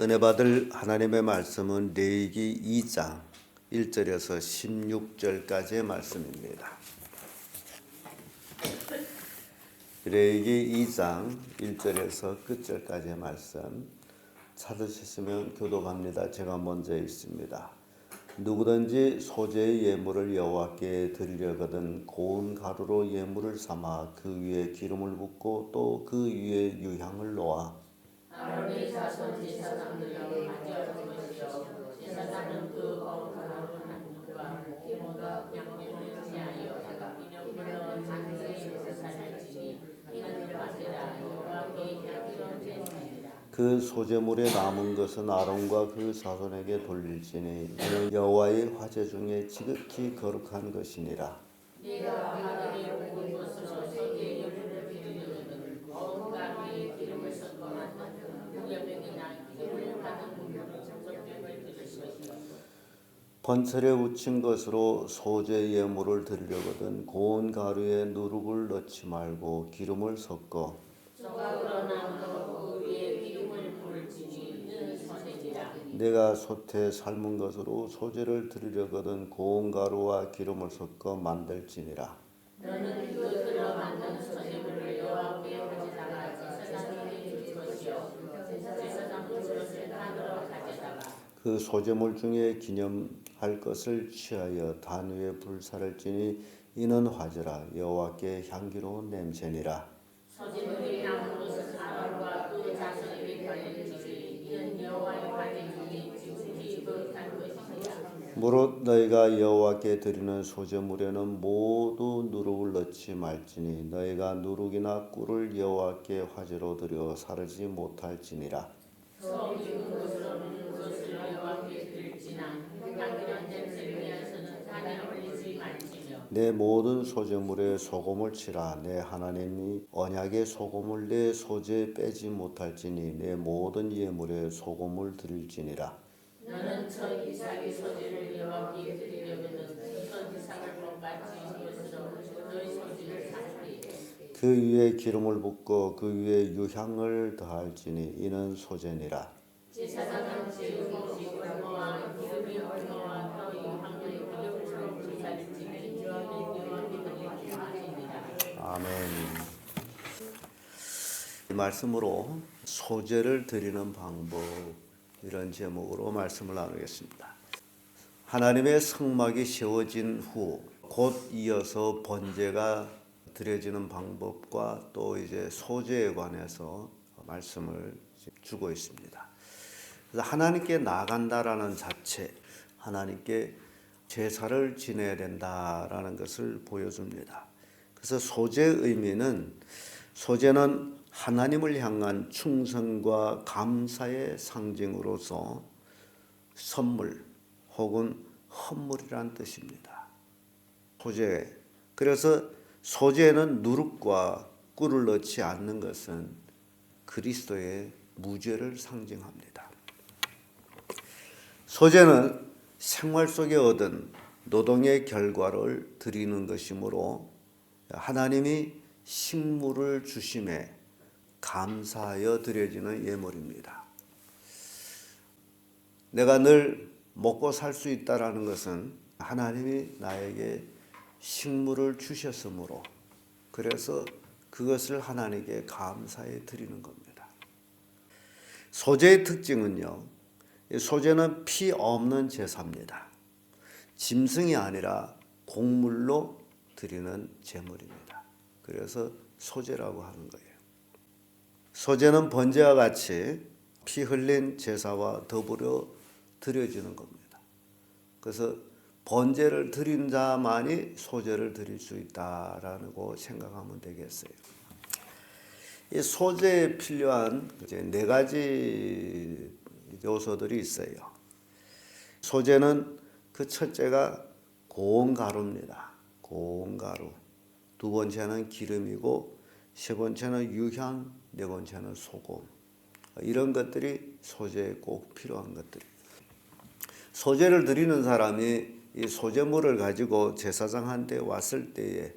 은혜 받을 하나님의 말씀은 레위기 2장 1절에서 16절까지의 말씀입니다. 레위기 2장 1절에서 끝절까지의 말씀 찾으셨으면 교독합니다. 제가 먼저 읽습니다. 누구든지 소재의 예물을 여호와께 드리려거든 고운 가루로 예물을 삼아 그 위에 기름을 붓고 또 그 위에 유향을 놓아 아론의 자손 제사장들에게 가져올 것이요 제사장은 그 거룩 가루로 한 물과 기름과 양념을 취하여 기념물로 장세의 제사를 지니 이는 밖에다 여호와께 향기로운 제사니라. 그 소재물에 남은 것은 아론과 그 자손에게 돌릴지니 이는 여호와의 화제 중에 지극히 거룩한 것이니라. 네가 하늘의 온 것으로 소재 예물을 드리려거든 거룩 가루에 기름을 섞어 만든 무교병이나 기름을 받은 물로 정성병을 드릴 것이요 번철에 묻힌 것으로 소재 예물을 드리려거든 고운 가루에 누룩을 넣지 말고 기름을 섞어 조각으로 나누어 그 위에 기름을 부을지니 이는 소재니라. 내가 솥에 삶은 것으로 소재를 드리려거든 고운 가루와 기름을 섞어 만들지니라. 너는 그것으로 만든 소재물을 여호와께 가져다가 제사장에게 줄 것이요 제사장은 그것을 단으로 가져다가 그 소재물 중에 기념할 것을 취하여 단 위에 불사를 지니 이는 화제라 여호와께 향기로운 냄새니라. 소재물이 남은 것은 아론과 그 자손에게 돌릴지니 이는 여호와의 화제 중에 지극히 거룩한 것이니라. 무릇 너희가 여호와께 드리는 소재물에는 모두 누룩을 넣지 말지니 너희가 누룩이나 꿀을 여호와께 화제로 드려 사르지 못할지니라. 소 익은 것으로 먹는 것을 여호와께 드릴지나 향기로운 냄새를 위해서는 단에 올리지 말지며 내 모든 소재물에 소금을 치라. 내 하나님이 언약의 소금을 내 소재에 빼지 못할지니 내 모든 예물에 소금을 드릴지니라. 너는 첫 이삭의 소재를 여호와께 드리려거든 첫 이삭을 몸같이 것으로 너희 소재를 삼으리. 그 위에 기름을 붓고 그 위에 유향을 더할지니 이는 소재니라. 제사장은 제육없이 올모와 기름이 올모와 또 유황을 기름으로 불살지니 이는 여호와께 드리는 화제니라. 아멘. 이 말씀으로 소재를 드리는 방법 이런 제목으로 말씀을 나누겠습니다. 하나님의 성막이 세워진 후 곧 이어서 번제가 드려지는 방법과 또 이제 소재에 관해서 말씀을 주고 있습니다. 그래서 하나님께 나아간다라는 자체, 하나님께 제사를 지내야 된다라는 것을 보여줍니다. 그래서 소재의 의미는 소재는 하나님을 향한 충성과 감사의 상징으로서 선물 혹은 헌물이란 뜻입니다. 소재. 그래서 소재에는 누룩과 꿀을 넣지 않는 것은 그리스도의 무죄를 상징합니다. 소재는 생활 속에 얻은 노동의 결과를 드리는 것이므로 하나님이 식물을 주심에 감사하여 드려지는 예물입니다. 내가 늘 먹고 살 수 있다라는 것은 하나님이 나에게 식물을 주셨으므로 그래서 그것을 하나님께 감사해 드리는 겁니다. 소재의 특징은요. 소재는 피 없는 제사입니다. 짐승이 아니라 곡물로 드리는 제물입니다. 그래서 소재라고 하는 거예요. 소재는 번제와 같이 피 흘린 제사와 더불어 드려지는 겁니다. 그래서 번제를 드린 자만이 소재를 드릴 수 있다라고 생각하면 되겠어요. 이 소재에 필요한 이제 4가지 요소들이 있어요. 소재는 그 첫째가 고운 가루입니다. 고운 가루. 두 번째는 기름이고 세 번째는 유향, 네 번째는 소금. 이런 것들이 소재에 꼭 필요한 것들입니다. 소재를 드리는 사람이 이 소재물을 가지고 제사장한테 왔을 때에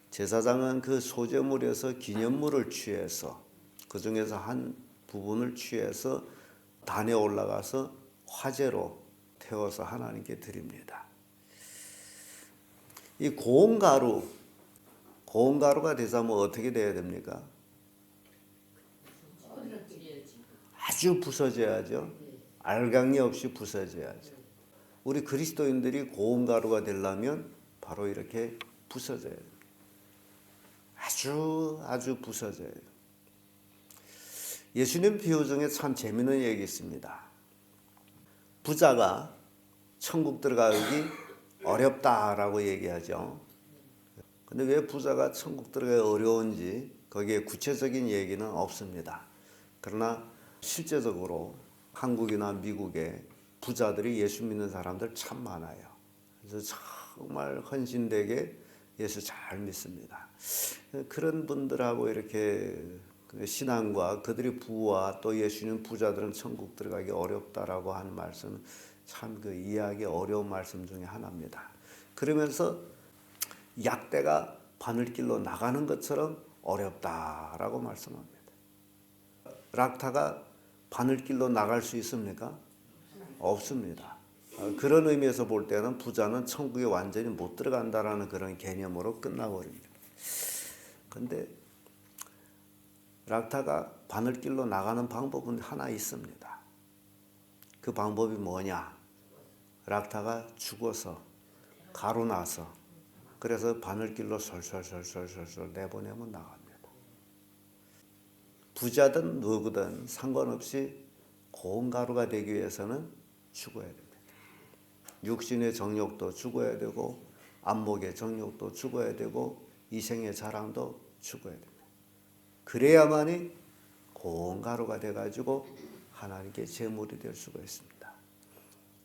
제사장은 그 소재물에서 기념물을 취해서 그 중에서 한 부분을 취해서 단에 올라가서 화제로 태워서 하나님께 드립니다. 이 고운 가루가 되자면 어떻게 돼야 됩니까? 아주 부서져야죠. 알강이 없이 부서져야죠. 우리 그리스도인들이 고운 가루가 되려면 바로 이렇게 부서져야 돼요. 아주 부서져요. 예수님 비유 중에 참 재미있는 얘기 있습니다. 부자가 천국 들어가기 어렵다라고 얘기하죠. 근데 왜 부자가 천국 들어가기 어려운지 거기에 구체적인 얘기는 없습니다. 그러나 실제적으로 한국이나 미국에 부자들이 예수 믿는 사람들 참 많아요. 그래서 정말 헌신되게 예수 잘 믿습니다. 그런 분들하고 이렇게 신앙과 그들의 부와 또 예수님 부자들은 천국 들어가기 어렵다라고 하는 말씀은 참 그 이해하기 어려운 말씀 중에 하나입니다. 그러면서 약대가 바늘길로 나가는 것처럼 어렵다라고 말씀합니다. 락타가 바늘길로 나갈 수 있습니까? 없습니다. 그런 의미에서 볼 때는 부자는 천국에 완전히 못 들어간다라는 그런 개념으로 끝나버립니다. 근데 락타가 바늘길로 나가는 방법은 하나 있습니다. 그 방법이 뭐냐? 락타가 죽어서 가루 나서 그래서 바늘길로 솔솔솔솔솔 내보내면 나갑니다. 부자든 누구든 상관없이 고운 가루가 되기 위해서는 죽어야 됩니다. 육신의 정욕도 죽어야 되고 안목의 정욕도 죽어야 되고 이생의 자랑도 죽어야 됩니다. 그래야만이 고운 가루가 돼가지고 하나님께 제물이 될 수가 있습니다.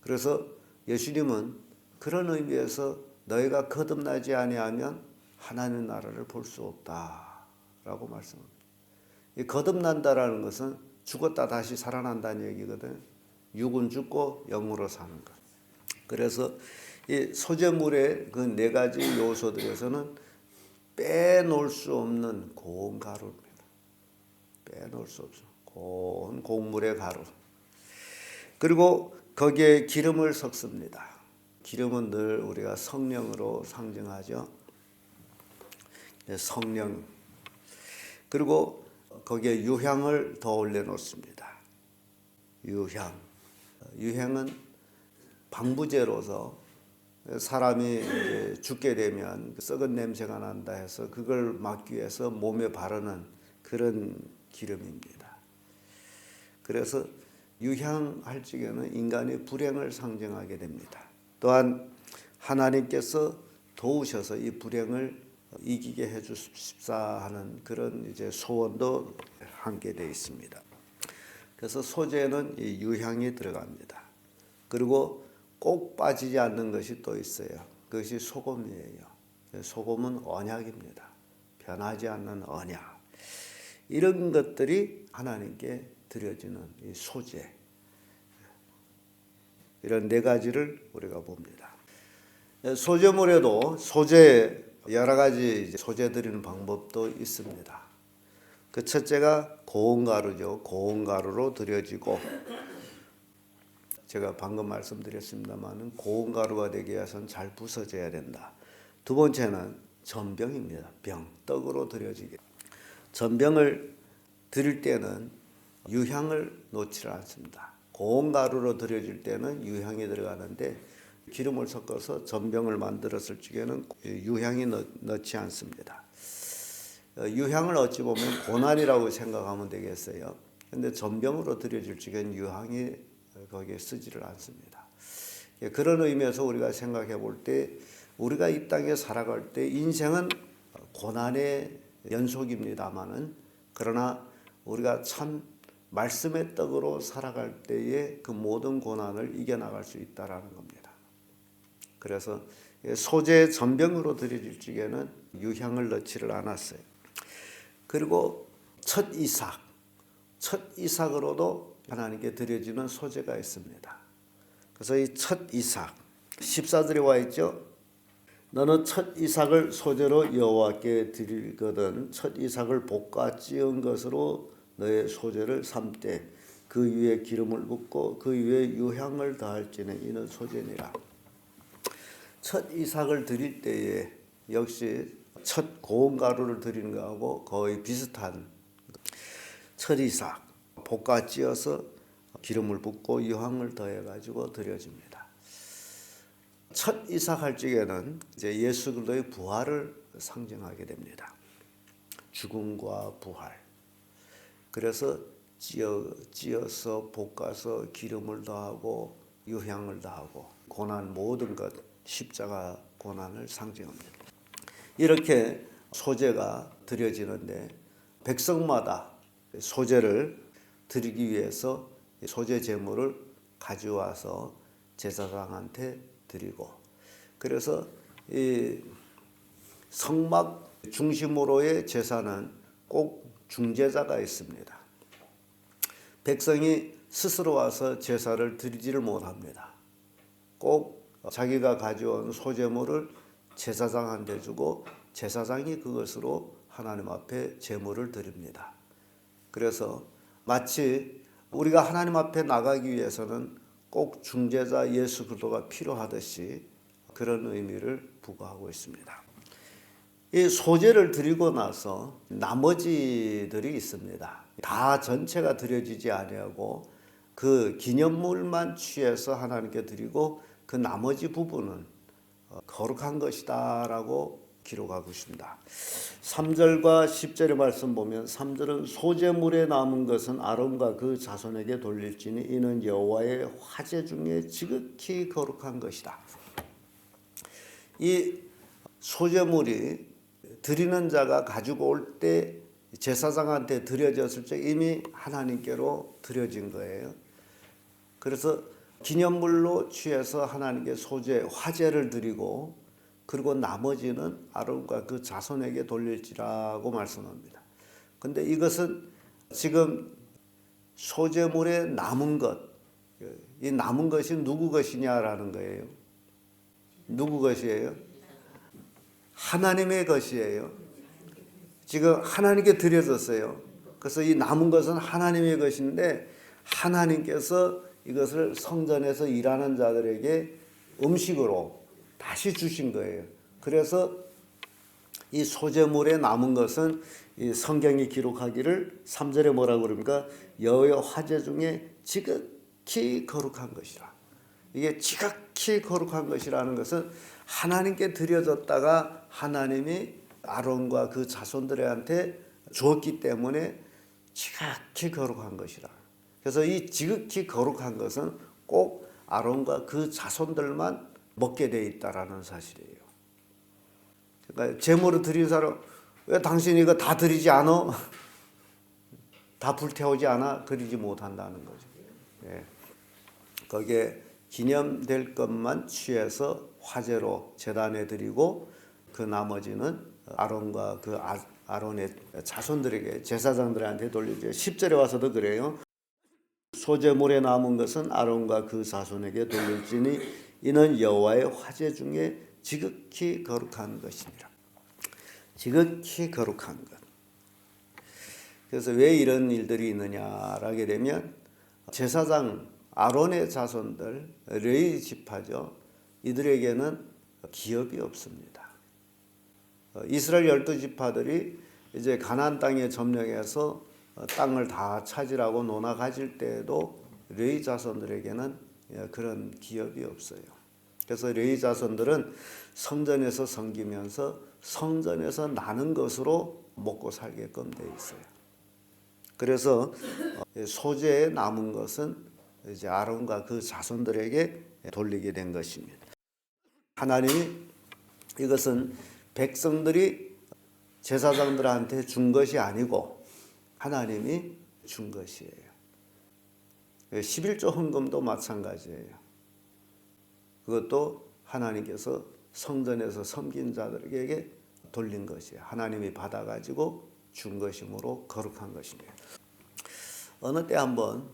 그래서 예수님은 그런 의미에서 너희가 거듭나지 아니하면 하나님의 나라를 볼 수 없다라고 말씀합니다. 이 거듭난다라는 것은 죽었다 다시 살아난다는 얘기거든요. 육은 죽고 영으로 사는 것. 그래서 이 소재물의 그 네 가지 요소들에서는 빼놓을 수 없는 고운 가루입니다. 빼놓을 수 없어. 고운 곡물의 가루. 그리고 거기에 기름을 섞습니다. 기름은 늘 우리가 성령으로 상징하죠. 성령. 그리고 거기에 유향을 더 올려놓습니다. 유향은 방부제로서 사람이 이제 죽게 되면 썩은 냄새가 난다 해서 그걸 막기 위해서 몸에 바르는 그런 기름입니다. 그래서 유향할 적에는 인간의 불행을 상징하게 됩니다. 또한 하나님께서 도우셔서 이 불행을 이기게 해주십사 하는 그런 이제 소원도 함께 되어 있습니다. 그래서 소재는 이 유향이 들어갑니다. 그리고 꼭 빠지지 않는 것이 또 있어요. 그것이 소금이에요. 소금은 언약입니다. 변하지 않는 언약. 이런 것들이 하나님께 드려지는 이 소재. 이런 네 가지를 우리가 봅니다. 소재물에도 여러 가지 소재 드리는 방법도 있습니다. 그 첫째가 고운 가루죠. 고운 가루로 드려지고 제가 방금 말씀드렸습니다만 고운 가루가 되기 위해서는 잘 부서져야 된다. 두 번째는 전병입니다. 떡으로 드려지게. 전병을 드릴 때는 유향을 놓지 않습니다. 고운 가루로 드려질 때는 유향이 들어가는데 기름을 섞어서 전병을 만들었을 적에는 유향이 넣지 않습니다. 유향을 어찌 보면 고난이라고 생각하면 되겠어요. 그런데 전병으로 드려질 적에는 유향이 거기에 쓰지를 않습니다. 그런 의미에서 우리가 생각해 볼 때 우리가 이 땅에 살아갈 때 인생은 고난의 연속입니다마는 그러나 우리가 참 말씀의 떡으로 살아갈 때에 그 모든 고난을 이겨나갈 수 있다라는 겁니다. 그래서 소재 전병으로 드려질 적에는 유향을 넣지를 않았어요. 그리고 첫 이삭으로도 하나님께 드려지는 소재가 있습니다. 그래서 이 첫 이삭 14절에 와 있죠. 너는 첫 이삭을 소재로 여호와께 드리거든 첫 이삭을 볶아 찌은 것으로 너의 소재를 삼되 그 위에 기름을 붓고 그 위에 유향을 더할지는 이는 소재니라. 첫 이삭을 드릴 때에 역시 첫 고운 가루를 드리는 것하고 거의 비슷한 첫 이삭 볶아 찧어서 기름을 붓고 유향을 더해 가지고 드려집니다. 첫 이삭 할 적에는 이제 예수 그리스도의 부활을 상징하게 됩니다. 죽음과 부활. 그래서 찧어서 볶아서 기름을 더하고 유향을 더하고 고난 모든 것 십자가 고난을 상징합니다. 이렇게 소제가 드려지는데 백성마다 소제를 드리기 위해서 소제 제물을 가져와서 제사장한테 드리고 그래서 이 성막 중심으로의 제사는 꼭 중제자가 있습니다. 백성이 스스로 와서 제사를 드리지를 못합니다. 꼭 자기가 가져온 소제물을 제사장한테 주고 제사장이 그것으로 하나님 앞에 제물을 드립니다. 그래서 마치 우리가 하나님 앞에 나가기 위해서는 꼭 중재자 예수 그리스도가 필요하듯이 그런 의미를 부과하고 있습니다. 이 소제를 드리고 나서 나머지들이 있습니다. 다 전체가 드려지지 아니하고 그 기념물만 취해서 하나님께 드리고 그 나머지 부분은 거룩한 것이다라고 기록하고 있습니다. 3절과 10절의 말씀 보면 3절은 소제물에 남은 것은 아론과 그 자손에게 돌릴지니 이는 여호와의 화제 중에 지극히 거룩한 것이다. 이 소제물이 드리는 자가 가지고 올 때 제사장한테 드려졌을 때 이미 하나님께로 드려진 거예요. 그래서 기념물로 취해서 하나님께 소제 화제를 드리고 그리고 나머지는 아론과 그 자손에게 돌릴지라고 말씀합니다. 근데 이것은 지금 소제물에 남은 것, 이 남은 것이 누구 것이냐라는 거예요. 누구 것이에요? 하나님의 것이에요. 지금 하나님께 드려졌어요. 그래서 이 남은 것은 하나님의 것인데 하나님께서 이것을 성전에서 일하는 자들에게 음식으로 다시 주신 거예요. 그래서 이 소제물에 남은 것은 이 성경이 기록하기를 3절에 뭐라고 그럽니까? 여호와의 화제 중에 지극히 거룩한 것이라. 이게 지극히 거룩한 것이라는 것은 하나님께 드려졌다가 하나님이 아론과 그 자손들한테 주었기 때문에 지극히 거룩한 것이라. 그래서 이 지극히 거룩한 것은 꼭 아론과 그 자손들만 먹게 돼 있다라는 사실이에요. 그러니까 제물을 드린 사람 왜 당신이 이거 다 드리지 않아? 다 불태우지 않아? 드리지 못한다는 거죠. 예. 거기에 기념될 것만 취해서 화제로 제단에 드리고 그 나머지는 아론과 그 아론의 자손들에게 제사장들한테 돌리죠. 10절에 와서도 그래요. 소제물에 남은 것은 아론과 그 자손에게 돌릴지니 이는 여호와의 화제 중에 지극히 거룩한 것이니라. 지극히 거룩한 것. 그래서 왜 이런 일들이 있느냐라게 되면 제사장 아론의 자손들 레위 지파죠. 이들에게는 기업이 없습니다. 이스라엘 12지파들이 이제 가나안 땅에 점령해서 땅을 다 차지하고 노나 가질 때에도 레위 자손들에게는 그런 기업이 없어요. 그래서 레위 자손들은 성전에서 섬기면서 성전에서 나는 것으로 먹고 살게끔 돼 있어요. 그래서 소재에 남은 것은 이제 아론과 그 자손들에게 돌리게 된 것입니다. 하나님이 이것은 백성들이 제사장들한테 준 것이 아니고 하나님이 준 것이에요. 11조 헌금도 마찬가지예요. 그것도 하나님께서 성전에서 섬긴 자들에게 돌린 것이에요. 하나님이 받아가지고 준 것이므로 거룩한 것입니다. 어느 때 한번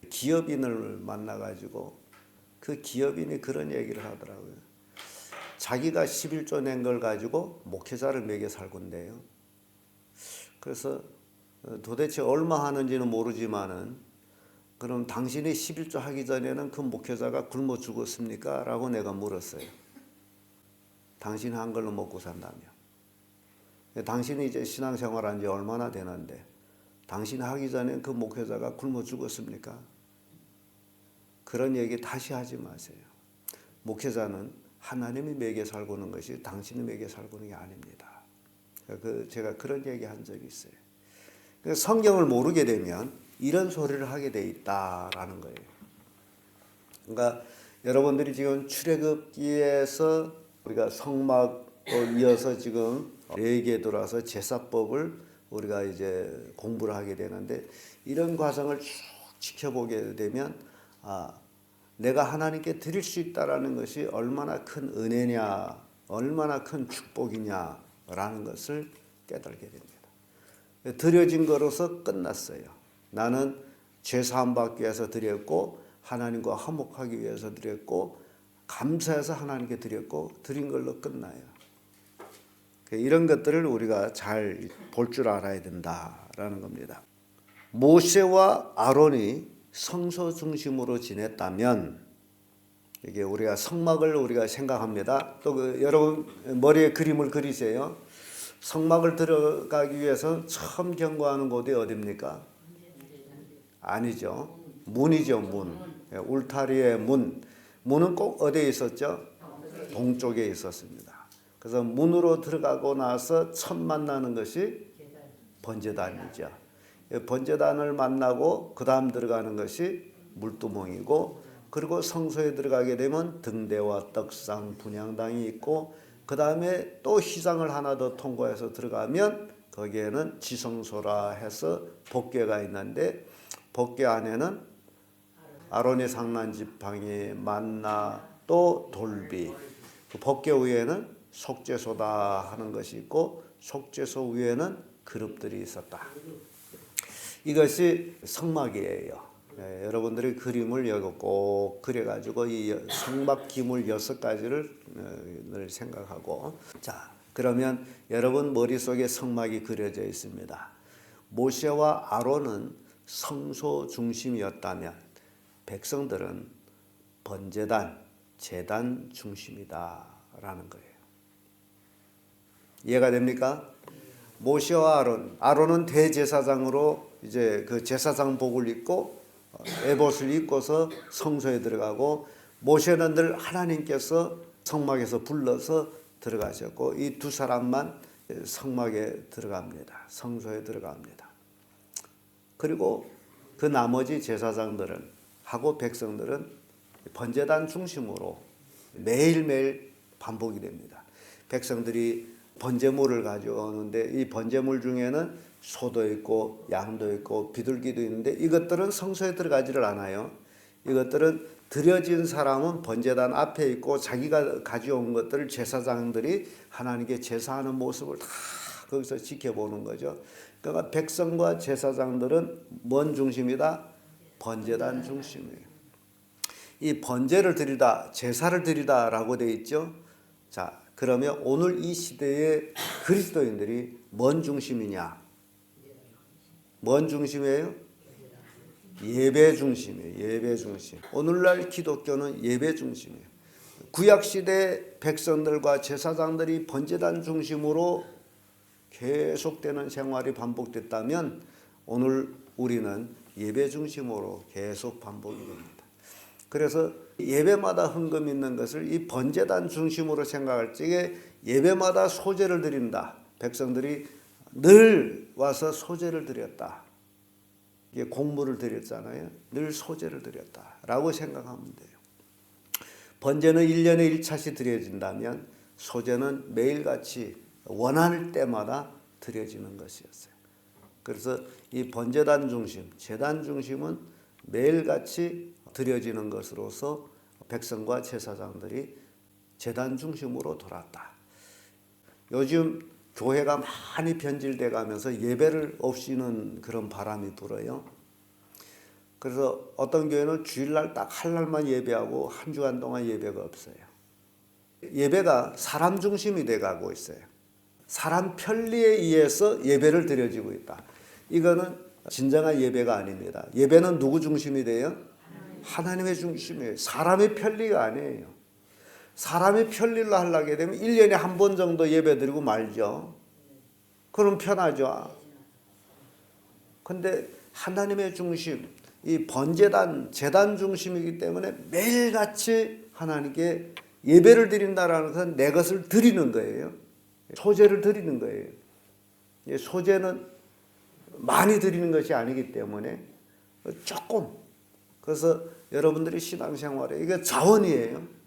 기업인을 만나가지고 그 기업인이 그런 얘기를 하더라고요. 자기가 11조 낸 걸 가지고 목회자를 먹여 살건데요. 그래서 도대체 얼마 하는지는 모르지만은 그럼 당신이 11조 하기 전에는 그 목회자가 굶어 죽었습니까? 라고 내가 물었어요. 당신이 한 걸로 먹고 산다며. 당신이 이제 신앙생활한 지 얼마나 되는데 당신이 하기 전에 그 목회자가 굶어 죽었습니까? 그런 얘기 다시 하지 마세요. 목회자는 하나님이 먹여 살고는 것이 당신이 먹여 살고는 게 아닙니다. 제가 그런 얘기 한 적이 있어요. 성경을 모르게 되면 이런 소리를 하게 돼 있다라는 거예요. 그러니까 여러분들이 지금 출애굽기에서 우리가 성막을 이어서 지금 레위기에 들어와서 제사법을 우리가 이제 공부를 하게 되는데 이런 과정을 쭉 지켜보게 되면 내가 하나님께 드릴 수 있다라는 것이 얼마나 큰 은혜냐, 얼마나 큰 축복이냐라는 것을 깨닫게 됩니다. 드려진 거로서 끝났어요. 나는 죄사함 받기 위해서 드렸고 하나님과 화목하기 위해서 드렸고 감사해서 하나님께 드렸고 드린 걸로 끝나요. 이런 것들을 우리가 잘 볼 줄 알아야 된다라는 겁니다. 모세와 아론이 성소 중심으로 지냈다면 이게 우리가 성막을 우리가 생각합니다. 또 여러분 머리에 그림을 그리세요. 성막을 들어가기 위해서 처음 경고하는 곳이 어디입니까? 아니죠. 문이죠, 문. 울타리의 문. 문은 꼭 어디에 있었죠? 동쪽에 있었습니다. 그래서 문으로 들어가고 나서 첫 만나는 것이 번제단이죠. 번제단을 만나고 그 다음 들어가는 것이 물두멍이고 그리고 성소에 들어가게 되면 등대와 떡상, 분향당이 있고 그 다음에 또 휘장을 하나 더 통과해서 들어가면 거기에는 지성소라 해서 법궤가 있는데 법궤 안에는 아론의 상난지팡이, 만나, 또 돌비. 그 법궤 위에는 속죄소다 하는 것이 있고 속죄소 위에는 그룹들이 있었다. 이것이 성막이에요. 여러분들이 그림을 여기 꼭 그려가지고 이 성막 기물 6가지를 늘 생각하고 자 그러면 여러분 머릿속에 성막이 그려져 있습니다. 모세와 아론은 성소 중심이었다면 백성들은 번제단, 제단 중심이다라는 거예요. 이해가 됩니까? 모세와 아론은 대제사장으로 이제 그 제사장복을 입고 에봇을 입고서 성소에 들어가고 모세는 늘 하나님께서 성막에서 불러서 들어가셨고 이 두 사람만 성막에 들어갑니다. 성소에 들어갑니다. 그리고 그 나머지 제사장들은 하고 백성들은 번제단 중심으로 매일매일 반복이 됩니다. 백성들이 번제물을 가져오는데 이 번제물 중에는 소도 있고 양도 있고 비둘기도 있는데 이것들은 성소에 들어가지를 않아요. 이것들은 드려진 사람은 번제단 앞에 있고 자기가 가져온 것들을 제사장들이 하나님께 제사하는 모습을 다 거기서 지켜보는 거죠. 그러니까 백성과 제사장들은 뭔 중심이다? 번제단 중심이에요. 이 번제를 드리다, 제사를 드리다라고 되어 있죠. 자, 그러면 오늘 이 시대의 그리스도인들이 뭔 중심이냐? 뭔 중심이에요? 예배 중심이에요. 예배 중심. 오늘날 기독교는 예배 중심이에요. 구약시대 백성들과 제사장들이 번제단 중심으로 계속되는 생활이 반복됐다면 오늘 우리는 예배 중심으로 계속 반복이 됩니다. 그래서 예배마다 헌금 있는 것을 이 번제단 중심으로 생각할 적에 예배마다 소제를 드린다. 백성들이 늘 와서 소제를 드렸다. 이게 공물을 드렸잖아요. 늘 소제를 드렸다라고 생각하면 돼요. 번제는 1년에 1차씩 드려진다면 소제는 매일같이 원할 때마다 드려지는 것이었어요. 그래서 이 번제단 중심, 제단 중심은 매일같이 드려지는 것으로서 백성과 제사장들이 제단 중심으로 돌았다. 요즘 교회가 많이 변질돼 가면서 예배를 없이는 그런 바람이 불어요. 그래서 어떤 교회는 주일날 딱 할 날만 예배하고 한 주간 동안 예배가 없어요. 예배가 사람 중심이 돼 가고 있어요. 사람 편리에 의해서 예배를 드려지고 있다. 이거는 진정한 예배가 아닙니다. 예배는 누구 중심이 돼요? 하나님의 중심이에요. 사람의 편리가 아니에요. 사람이 편리를 하려게 되면 1년에 한 번 정도 예배 드리고 말죠. 그럼 편하죠. 근데 하나님의 중심, 이 번제단, 제단 중심이기 때문에 매일같이 하나님께 예배를 드린다라는 것은 내 것을 드리는 거예요. 소제를 드리는 거예요. 소제는 많이 드리는 것이 아니기 때문에 조금. 그래서 여러분들이 신앙생활에 이게 자원이에요.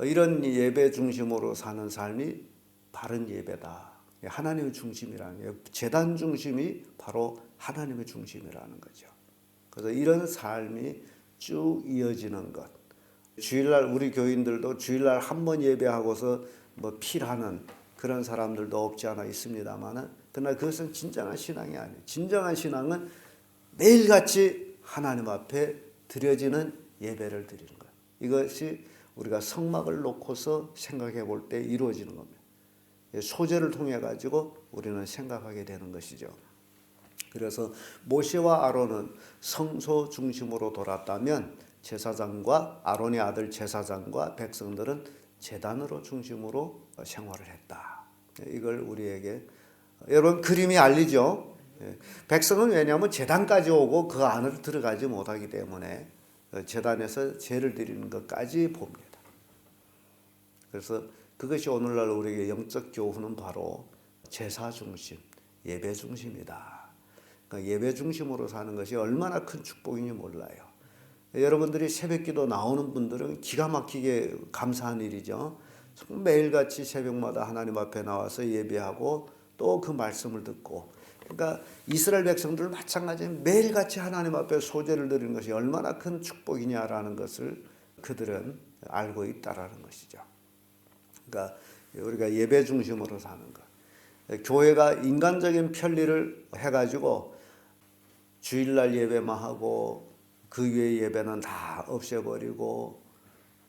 이런 예배 중심으로 사는 삶이 바른 예배다. 하나님의 중심이라는 게 제단 중심이 바로 하나님의 중심이라는 거죠. 그래서 이런 삶이 쭉 이어지는 것. 주일날 우리 교인들도 주일날 한 번 예배하고서 뭐 필하는 그런 사람들도 없지 않아 있습니다만은 그러나 그것은 진정한 신앙이 아니에요. 진정한 신앙은 매일같이 하나님 앞에 드려지는 예배를 드리는 거예요. 이것이 우리가 성막을 놓고서 생각해 볼 때 이루어지는 겁니다. 소제를 통해 가지고 우리는 생각하게 되는 것이죠. 그래서 모세와 아론은 성소 중심으로 돌았다면 제사장과 아론의 아들 제사장과 백성들은 제단으로 중심으로 생활을 했다. 이걸 우리에게 여러분 그림이 알리죠. 백성은 왜냐하면 제단까지 오고 그 안을 들어가지 못하기 때문에 제단에서 제를 드리는 것까지 봅니다. 그래서 그것이 오늘날 우리에게 영적 교훈은 바로 제사 중심, 예배 중심이다. 그러니까 예배 중심으로 사는 것이 얼마나 큰 축복인지 몰라요. 여러분들이 새벽기도 나오는 분들은 기가 막히게 감사한 일이죠. 매일같이 새벽마다 하나님 앞에 나와서 예배하고 또 그 말씀을 듣고, 그러니까 이스라엘 백성들 마찬가지로 매일같이 하나님 앞에 소제를 드리는 것이 얼마나 큰 축복이냐라는 것을 그들은 알고 있다라는 것이죠. 그러니까 우리가 예배 중심으로 사는 것. 교회가 인간적인 편리를 해가지고 주일날 예배만 하고 그 외의 예배는 다 없애버리고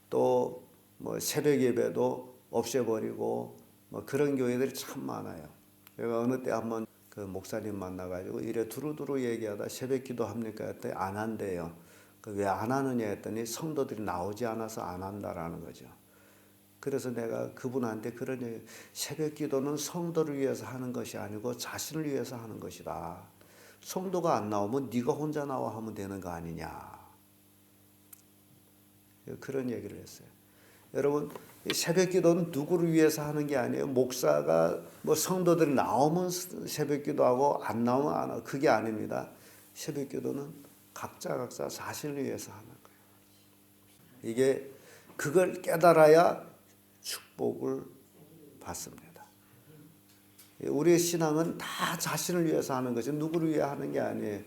또 뭐 새벽 예배도 없애버리고 뭐 그런 교회들이 참 많아요. 제가 어느 때 한번 그 목사님 만나가지고 이래 두루두루 얘기하다 새벽 기도 합니까 했더니 안 한대요. 왜 안 하느냐 했더니 성도들이 나오지 않아서 안 한다라는 거죠. 그래서 내가 그분한테 그런 얘기, 새벽 기도는 성도를 위해서 하는 것이 아니고 자신을 위해서 하는 것이다. 성도가 안 나오면 네가 혼자 나와 하면 되는 거 아니냐. 그런 얘기를 했어요. 여러분 새벽 기도는 누구를 위해서 하는 게 아니에요. 목사가 뭐 성도들이 나오면 새벽 기도하고 안 나오면 안 하고 그게 아닙니다. 새벽 기도는 각자 자신을 위해서 하는 거예요. 이게 그걸 깨달아야 축복을 받습니다. 우리의 신앙은 다 자신을 위해서 하는 것이 누구를 위해 하는 게 아니에요.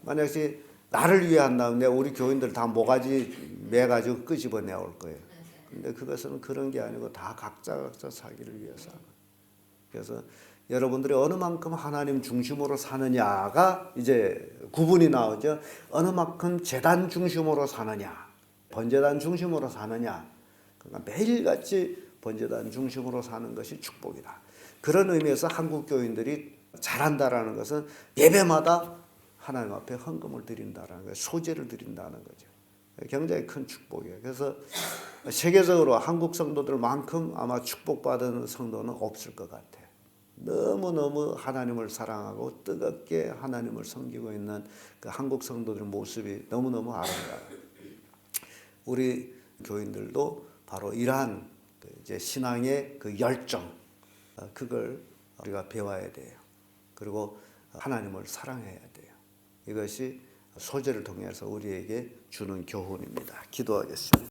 만약에 나를 위해 한다면 내가 우리 교인들 다 모가지 매가지고 끄집어 내올 거예요. 근데 그것은 그런 게 아니고 다 각자 자기를 위해서 하는 거예요. 그래서 여러분들이 어느 만큼 하나님 중심으로 사느냐가 이제 구분이 나오죠. 어느 만큼 제단 중심으로 사느냐, 번제단 중심으로 사느냐. 그러니까 매일같이 번제단 중심으로 사는 것이 축복이다. 그런 의미에서 한국 교인들이 잘한다라는 것은 예배마다 하나님 앞에 헌금을 드린다라는 거예요. 소제를 드린다는 거죠. 굉장히 큰 축복이에요. 그래서 세계적으로 한국 성도들만큼 아마 축복받은 성도는 없을 것 같아요. 너무너무 하나님을 사랑하고 뜨겁게 하나님을 섬기고 있는 그 한국 성도들의 모습이 너무너무 아름다워요. 우리 교인들도 바로 이러한 이제 신앙의 그 열정, 그걸 우리가 배워야 돼요. 그리고 하나님을 사랑해야 돼요. 이것이 소제를 통해서 우리에게 주는 교훈입니다. 기도하겠습니다.